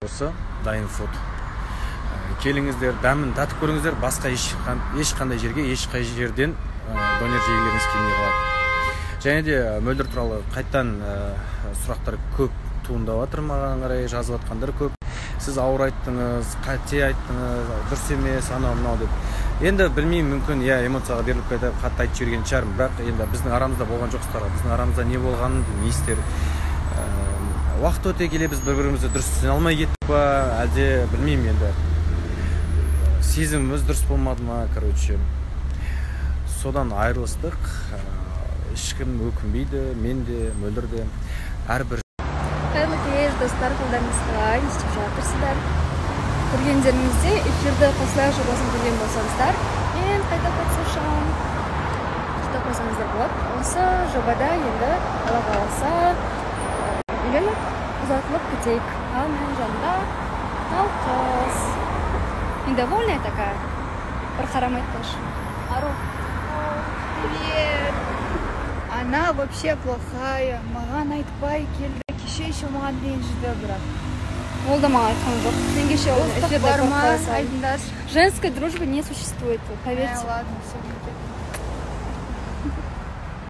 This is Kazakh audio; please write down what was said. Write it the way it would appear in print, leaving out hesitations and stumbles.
осы дайын фуд. Келіңіздер, дәмін татып көріңіздер, басқа ешқандай жерге, ешқай жерден донер жегілеріңіз келмей қалады. Және де Мөлдір туралы қайттан сұрақтар көп туындап жатыр, маған қарай жазып жатқандар көп. Сіз ауыр айттыңыз, қате айттыңыз, дұрыс емес, анау мынау деп. Енді білмеймін, мүмкін эмоцияға беріліп кетіп қатты айтып жіберген шығармын, бірақ енді біздің арамызда болған жоқсыздар, біздің арамызда не болғанын, не істер. Уақыт өте келе біз бір-бірімізді дұрыс түсіне алмай кеттік па, әлде білмеймін енді. Сезіміміз дұрыс болмады ма, короче. Содан айырылыстық. Ешкім өкінбейді, мен де, Мөлдір де, әрбір. Қайырлы кеш, достар, қолдарыңыз қалай, не істеп жатырсыздар? Көргендеріңізде эфирді қосылайық жобасын көрген болсаңыздар, мен қайта қатысушым. Құттықтап қойсаңыздар болады. Осы жобада енді Алла қаласа үйленіп ұзатылып кетейік. Ал мен жанымда науқас. Недовольная такая. Бір қарамайды тоже. Ару. Привет. Она вообще плохая. Маған айтпай келді. Кеше еще маған ренжіді, бірақ. Ол да маған айтқан жоқ. Сен кеше эфирде барма, айтыңдаршы. Женской дружбы не существует, поверьте. Ладно, все.